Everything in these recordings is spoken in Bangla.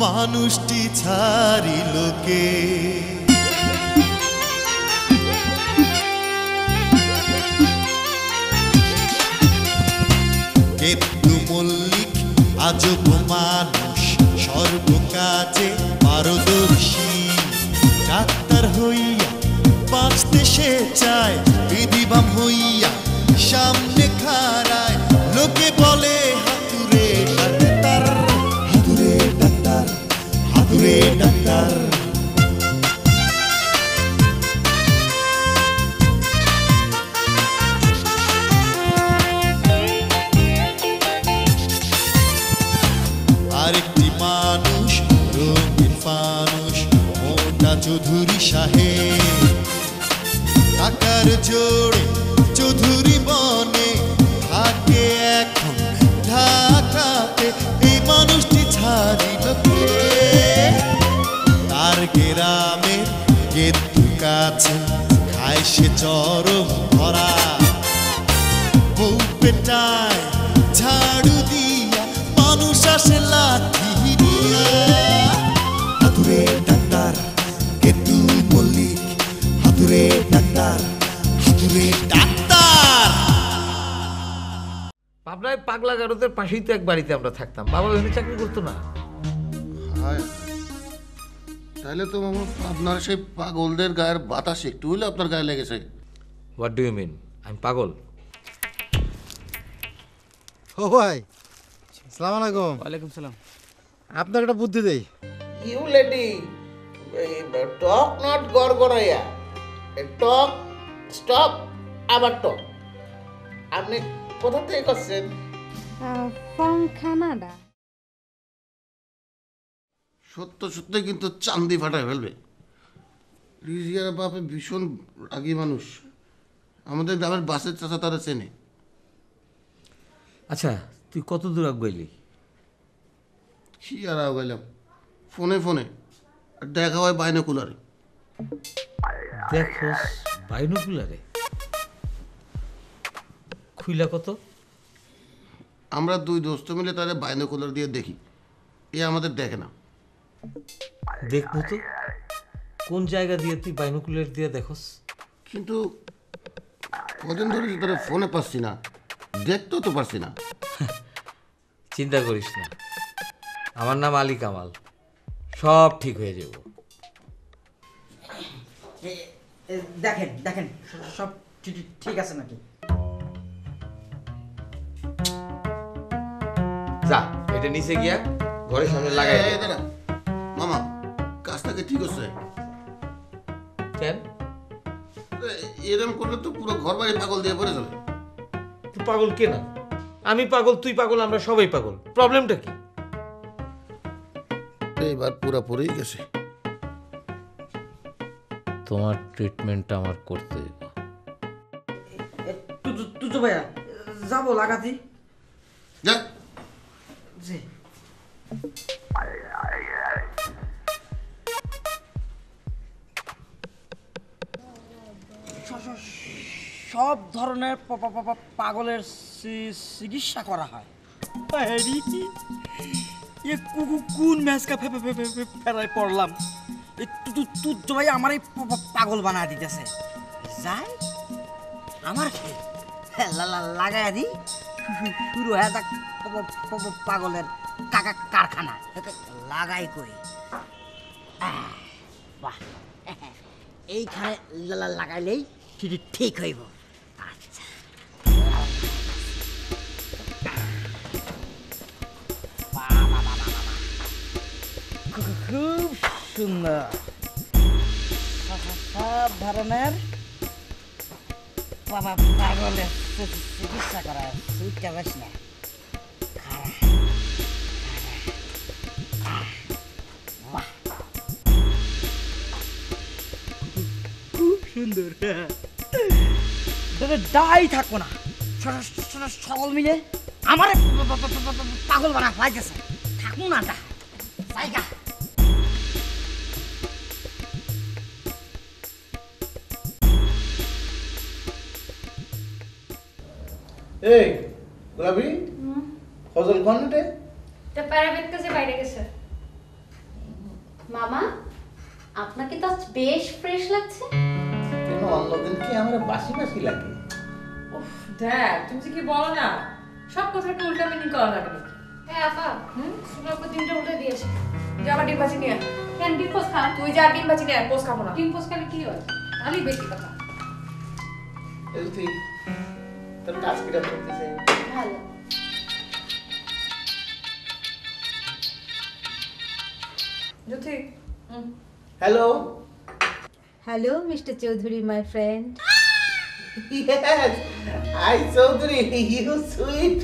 মানুষটি ছাড়িল কে কেতু মল্লিক আজব মানুষ সর্বকাজে পারদর্শী ডাক্তার হইয়া বাঁচতে সে চায় বিধিবাম হইয়া সামনে খাড়ায় লোকে বলে হাতুরে ডাক্তার হাতুরে ডাক্তার হাতুরে ডাক্তার আরেকটি মানুষ রঙিন ফানুষ মোটা চৌধুরী সাহেব টাকার জোরে চৌধুরী বনে থাকে এখন ঢাকাতে এই মানুষটি ছাড়িল কে তার গ্রামের গেতু কাছে খায় সে চরম ধরা বউ পেটায় ঝাড়ু দিয়া মানুষ আসে লাঠি দিয়া হাতুরে ডাক্তার গেতু মল্লিক হাতুরে ডাক্তার হাতুরে ডাক্তার পাবনায় পাগলা গারদের পাশেই তো এক বাড়িতে আমরা থাকতাম বাবা ওখানে চাকরি করতো না তাহলে তো মামা আপনার সেই পাগলদের গায়ের বাতাস একটু হলে আপনার গায়ে লেগেছে হোয়াট ডু ইউ মিন আমি পাগল ও ভাই আসসালামু আলাইকুম। ওয়ালাইকুম সালাম। আপনার একটা বুদ্ধি দেই। ইউ লেডি টক নট গড়গড়াইয়া টক স্টপ আবার টক আপনি কোথা থেকে করছেন? From Canada. সত্য সত্যি কিন্তু চান্দি ফাটায় ফেলবে। রিজিয়ার বাপে ভীষণ রাগী মানুষ, আমাদের গ্রামের বাসের চাচা তারা চেনে। আচ্ছা তুই কত দূর গেলি? কি আর গেলাম, ফোনে ফোনে আর দেখা হয় বাইনোকুলারে। দেখোস বাইনোকুলারে খুইলা কত? আমরা দুই দোস্ত মিলে তাদের বাইনোকুলার দিয়ে দেখি, এ আমাদের দেখে না। দেখবো তো কোন জায়গা দিয়ে তুই বাইনোকুলার দিয়ে দেখোস? কিন্তু কদিন ধরে তারা ফোনে পাচ্ছি না, দেখতেও তো পারছি না। চিন্তা করিস না, আমার নাম আলী কামাল, সব ঠিক হয়ে যাব। দেখেন দেখেন সব ঠিক আছে নাকি? যা এটা নিচে গিয়া ঘরের সামনে লাগাই দে। দাদা মামা কাজটাকে ঠিক আছে কেন? এরকম করলে তো পুরো ঘর বাড়ি পাগল দিয়ে পড়ে যাবে। তুই পাগল কে না? আমি পাগল, তুই পাগল, আমরা সবাই পাগল, প্রবলেমটা কি? এইবার পুরোপুরি গেছে। তোমার ট্রিটমেন্টটা আমার করতে দেব। তুই ভাইয়া যাবো লাগাতি। যা জি সব ধরনের পাগলের চিকিৎসা করা হয়। কোন ম্যাচকা ফেরায় পড়লাম, তুই ভাই আমার এই পাগল বানা দিতেছে। যাই আমার লাগাই দি, শুরু হয়ে যাক পাগলের কারখানা। লাগাই কই বাহ, এইখানে লাগাইলেই ঠিক হইব। আচ্ছা খুব সুন্দর, সব ধরনের পাগলের চিকিৎসা করা সুইটটা বেশ না। খুব সুন্দর, দাই থাকবো না, সকল মিলে আমার পাগল বানা ফেলাইতেছে। থাকুন না জায়গা। এই গোলাপি ফজল কোন রে? তা প্যারাবেট কাছে বাইরে গেছে। মামা আপনাকে তো আজ বেশ ফ্রেশ লাগছে। কেন অন্যদিন কি আমার বাসি বাসি লাগে? উফ ড্যাড, তুমি যে কি বলো না, সব কথা একটু উল্টা মিনিং করা লাগে নাকি? হ্যাঁ আপা, সুন্দর করে ডিমটা উল্টে দিয়েছে। যা আমার ডিম ভাজি নিয়ে আয়। কেন ডিম পোস্ট খান? তুই যা ডিম ভাজি নিয়ে আয়, পোস্ট খাবো না। ডিম পোস্ট খালি কি হয়? খালি বেশি কথা। এই তুই তোর কাজ কিরা করতেছে? ভালো। জ্যোতি, hello. Hello, Mr. Chaudhary, my friend. Yes, hi Chaudhary, you sweet.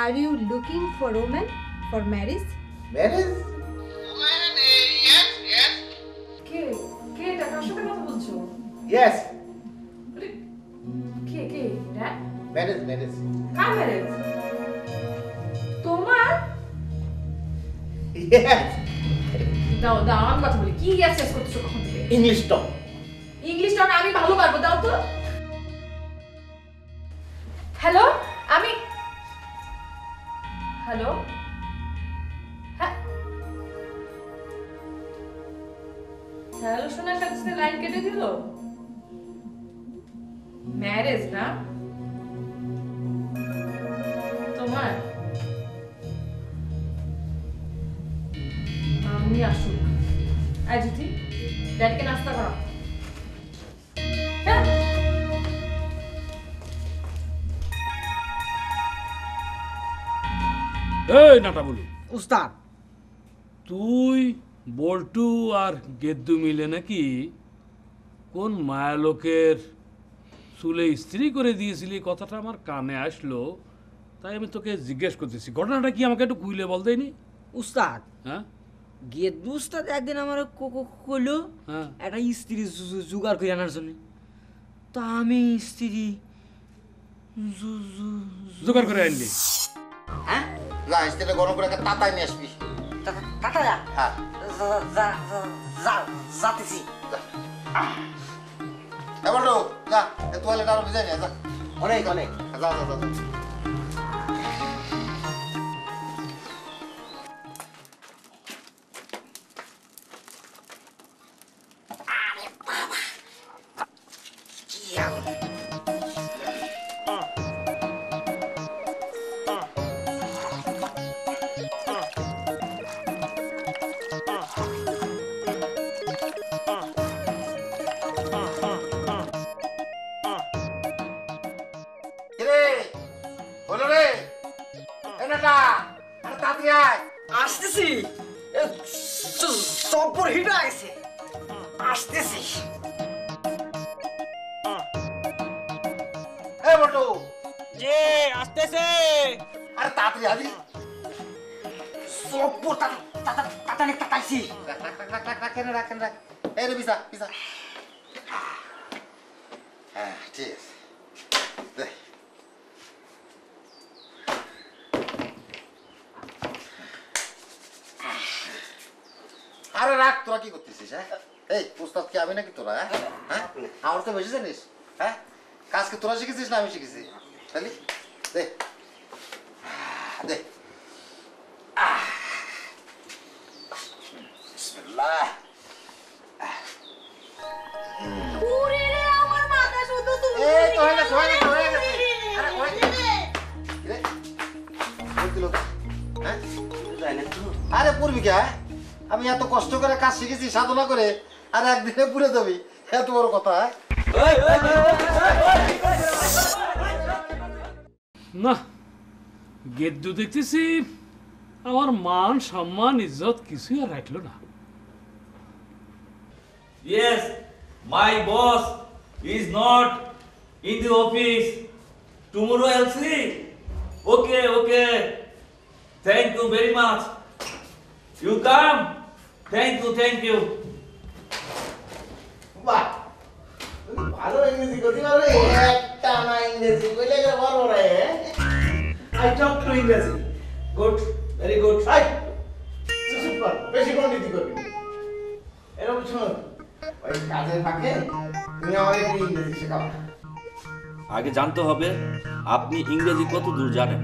Are you looking for woman for marriage? Marriage? কে কে এটা কার সাথে কথা বলছো? Yes, আরে, কে কে ড্যাড? marriage. কার ম্যারেজ? তোমার? Yes, দাও দাও আমি কথা বলি। কি অ্যাক্সেস করতেছো কখন থেকে? English talk. ইংলিশটা না আমি ভালো পারবো, দাও তো। হ্যালো, আমি হ্যালো হ্যাঁ হ্যালো শোনার সাথে সাথে লাইন কেটে দিল। ম্যারেজ না তোমার? আমি আসুক। আজ জ্যোতি, ড্যাডকে নাস্তা করা। হ্যাঁ এই নাটা বলু, উস্তাদ তুই বল্টু আর গেদ্দু মিলে নাকি কোন মায়ালোকের চুলে ইস্ত্রি করে দিয়েছিলি, কথাটা আমার কানে আসলো, তাই আমি তোকে জিজ্ঞেস করতেছি ঘটনাটা কি, আমাকে একটু খুইলে বল দেয়নি? উস্তাদ হ্যাঁ গেদ্দু উস্তাদ একদিন আমার কইলো হ্যাঁ একটা স্ত্রী জোগাড় করে আনার জন্য। তা আমি স্ত্রী জোগাড় করে আনলি? হ্যাঁ যা স্ত্রীটা গরম করে একটা তাতাই নিয়ে আসবি। টাটা যা হ্যাঁ যাতেছি। এবার যা তোয়ালে আরো ভিজাই নিয়ে যা। অনেক যা যা যা। আসতেছি, সবর হিটা গেছে, আসতেছি। এ বটু, যে আসতেছে, আরে তাড়াতাড়ি আবি। সবর তাতানে তাতাইছি। রাখেন। এই রে বিসা। হ্যাঁ ঠিক আছে। দে। আরে রাখ, তোরা কি করতেছিস? হ্যাঁ এই প্রস্তাব কি আমি নাকি তোরা? হ্যাঁ আমার তো বেশি জানিস। হ্যাঁ কাজকে তোরা শিখেছিস না আমি শিখেছি? তাহলে দে দে। বিসমিল্লাহ। ওরে রে আমার মাথা শুধু তুমি। এই তো হয়ে গেছে। আরে হয়ে গেছে। রে বল দিল কা? হ্যাঁ আরে পড়বি কে? আমি এত কষ্ট করে কাজ শিখেছি সাধনা করে, আর একদিনে পুরে যাবি, এত বড় কথা? না, গেদ্দু দেখতেছি আমার মান সম্মান ইজ্জত কিছুই আর রাখলো না। Yes, my boss is not in the office. Tomorrow I'll see. Okay. Thank you very much. You come. Thank you. বাহ, তুমি ভালো ইংরেজি করতে পারো। একটা না ইংরেজি কইলে গেলে বড় রে। I talk to ইংরেজি। Good, very good. আই চুপ কর, বেশি পণ্ডিতি করবি না। এরকম শোন, ওই কাজের ফাঁকে তুমি আমার একটু ইংরেজি শেখাও। আগে জানতে হবে আপনি ইংরেজি কত দূর জানেন।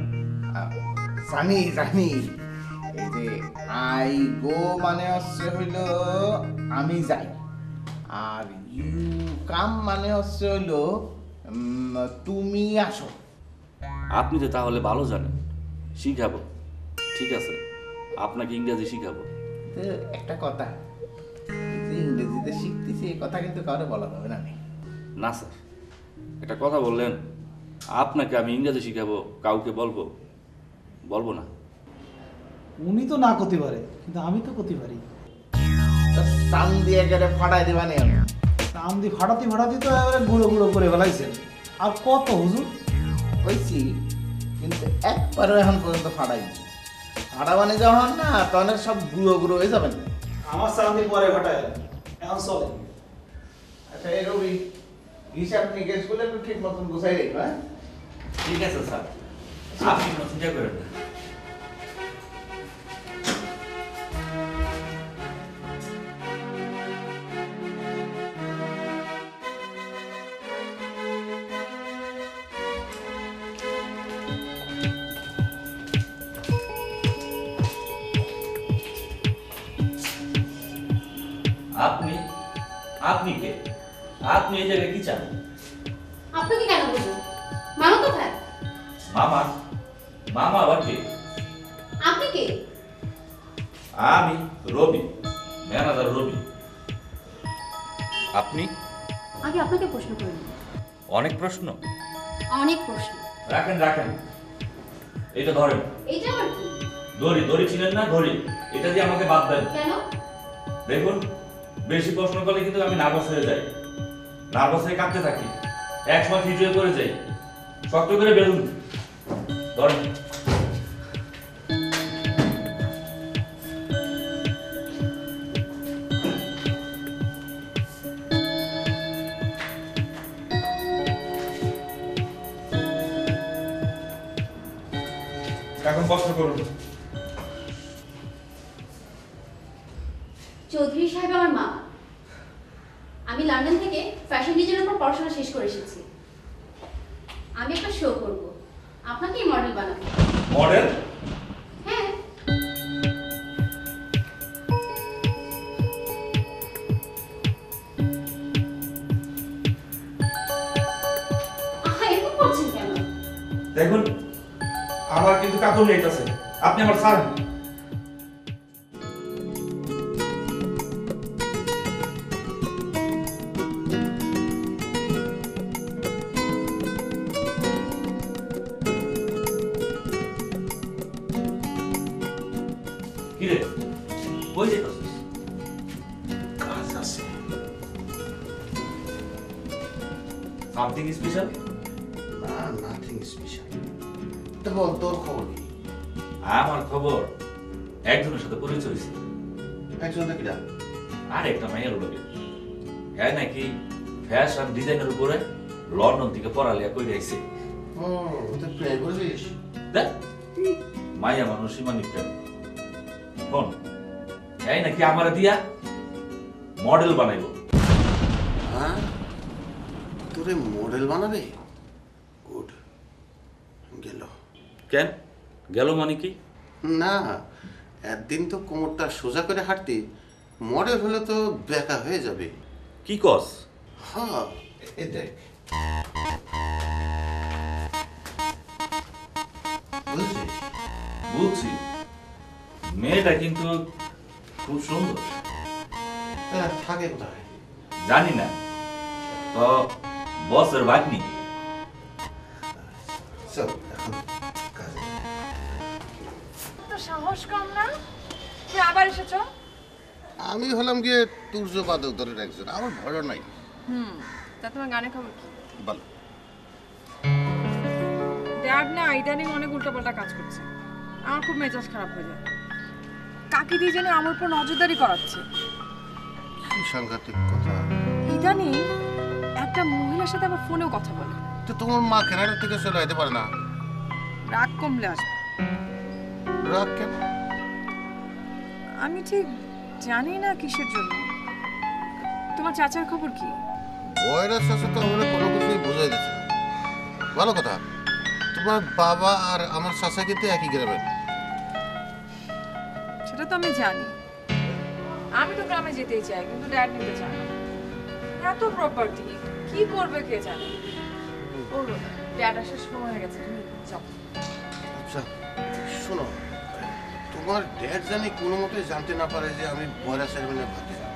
জানি এই যে আই গো মানে হচ্ছে হইল আমি যাই, আর ইউ কাম মানে হচ্ছে হইল তুমি আসো। আপনি তো তাহলে ভালো জানেন, শিখাবো। ঠিক আছে, আপনাকে ইংরেজি শিখাবো। তো একটা কথা, যে ইংরেজিতে শিখতেছি এই কথা কিন্তু কারো বলা হবে না। না স্যার, একটা কথা বললেন, আপনাকে আমি ইংরেজি শিখাবো, কাউকে বলবো বলবো না। উনি তো না করতে পারে, কিন্তু আমি তো করতে পারি। সাম দিয়ে গেলে ফাটাই দেবা নি? সাম দিয়ে ফাটাতে ফাটাতে তো এবারে গুঁড়ো গুঁড়ো করে ফেলাইছেন। আর কত হুজুর হয়েছি, কিন্তু একবারও এখন পর্যন্ত ফাটাইনি। ফাটাবানি যখন না তখন সব গুঁড়ো গুঁড়ো হয়ে যাবেন। আমার সাম দিয়ে পরে ফাটাই, এখন চলে। আচ্ছা এই রবি, হিসাব নিকেশ গুলো একটু ঠিক মতন গুছাই রেখো। হ্যাঁ ঠিক আছে স্যার, আপনি কোনো চিন্তা করেন না। আপনি আপনি কে? আপনি এই জায়গায় কি চান? আপনাকে কেন বলবো? মামা কোথায়? মামা? মামা আবার কে? আপনি কে? আমি রবি, ম্যানেজার রবি। আপনি? আগে আপনাকে প্রশ্ন করে নিই। অনেক প্রশ্ন? অনেক প্রশ্ন। রাখেন রাখেন, এটা ধরেন। এইটা আবার কি? দড়ি, দড়ি ছিলেন না? দড়ি, এটা দিয়ে আমাকে বাদ দেন। কেন? দেখুন, বেশি প্রশ্ন করলে কিন্তু আমি নার্ভাস হয়ে যাই, নার্ভাস হয়ে কাঁপতে থাকি, এক সময় ফিজিও করে যাই। শক্ত করে বেলুন ধরেন। এখন কষ্ট করুন। চৌধুরী সাহেব আমার মা। আমি লন্ডন থেকে ফ্যাশন ডিজাইনের উপর পড়াশোনা শেষ করে এসেছি। আমি একটা শো করব, আপনাকেই মডেল বানাবো। মডেল? হ্যাঁ। এরকম করছেন কেন? দেখুন, আমার কিন্তু কাকুর লেট আছে, আপনি আমার স্যার। কিরে, কই যেতেছিস? কাজ আছে। Something special? না, নাথিং স্পেশাল। তো বল, তোর খবর কি? আমার খবর, একজনের সাথে পরিচয় হয়েছে। একজন কিরা? আর একটা মাইয়ার লোকে, হ্যাঁ নাকি ফ্যাশন ডিজাইনের উপরে লন্ডন থেকে পড়ালেখা করে আইছে। ও, তুই প্রেম করেছিস? দেখ, মাইয়া মানুষ সীমানি প্রেম। শোন, এই নাকি আমার দিয়া মডেল বানাইবো। হ্যাঁ, তোরে মডেল বানাবে? গুড। গেল কেন গেল মানে কি? না, একদিন তো কোমরটা সোজা করে হাঁটতে, মডেল হলে তো বেকা হয়ে যাবে। কি কস? হ্যাঁ, এ দেখ, বুঝছিস? বুঝছি, মেয়েটা কিন্তু খুব সুন্দর। থাকে কোথায় জানি না, তো বসের ভাগ্নি। চল এখন কাজে। তো সাহস কম না, তুই আবার এসেছো? আমি হলাম গিয়ে তুর্যবাদক দলের একজন, আমার ভয় নাই। তা তোমার গানে খবর কি? বল। ড্যাড না ইদানিং অনেক উল্টোপাল্টা কাজ করছে, আমার খুব মেজাজ খারাপ হয়ে যায়। কাকি দিয়ে জানি আমার উপর নজরদারি করাচ্ছে। কি সাংঘাতিক কথা! ইদানিং একটা মহিলার সাথে আমার ফোনেও কথা বলে। তো তোমার মা কানাডা থেকে চলে যেতে পারে না? রাগ কমলে আসবে। রাগ কেন? আমি ঠিক জানি না কিসের জন্য। তোমার চাচার খবর কি? বয়রা শাশু তো আমরা কোনো কিছুই বোঝাই দিচ্ছে না। ভালো কথা, তোমার বাবা আর আমার চাচা কিন্তু একই গ্রামের। তো আমি জানি। আমি তো গ্রামে যেতেই চাই, কিন্তু ড্যাড নিতে চায় না। এত প্রপার্টি কি করবে কে জানে। ও ড্যাড আসার সময় হয়ে গেছে, তুমি যাও। আচ্ছা শোনো, তোমার ড্যাড জানি কোনো মতে জানতে না পারে যে আমি বয়রা চেয়ারম্যানের ভাতিজা।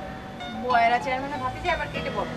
বয়রা চেয়ারম্যানের ভাতিজা আবার কেটে পড়ো।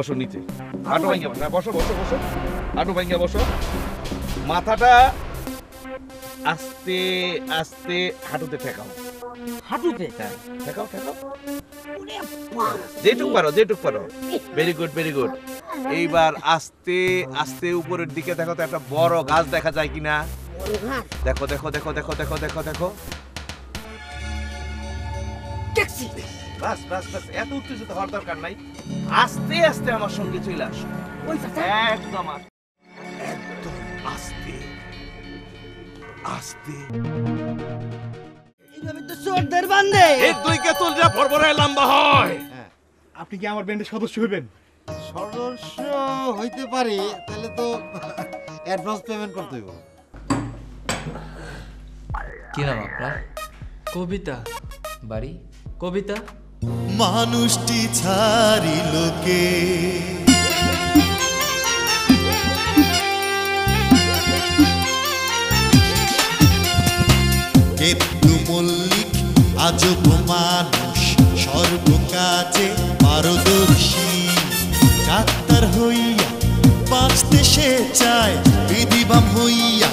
বসো নিচে, হাঁটু ভাঙ্গা বসো, বসো বসো বসো, হাঁটু ভাঙ্গা বসো, মাথাটা আস্তে আস্তে হাঁটুতে ঠেকাও। হাঁটুতে? হ্যাঁ, ঠেকাও ঠেকাও, যেটুক পারো যেটুক পারো। Very good very good. এইবার আস্তে আস্তে উপরের দিকে দেখো তো একটা বড় গাছ দেখা যায় কিনা। দেখো দেখো দেখো দেখো দেখো দেখো দেখো, দেখছি। বাস বাস বাস, এত উত্তেজিত হওয়ার দরকার নাই। আস্তে আস্তে আমার সঙ্গে চলে আসো। একদম একদম আস্তে আস্তে। এইভাবে তো চোরদের বান্ধে। এই দুই কেতলটা ভরভরায় লম্বা হয়। আপনি কি আমার ব্যান্ডের সদস্য হইবেন? সদস্য হইতে পারি, তাহলে তো অ্যাডভান্স পেমেন্ট করতে হইব। কি নাম আপনার? কবিতা। বাড়ি? কবিতা। মানুষটি ছাড়িল কে, কেতু মল্লিক আজব মানুষ, সর্বকাজে পারদর্শী। ডাক্তার হইয়া বাঁচতে সে চায়, বিধিবাম হইয়া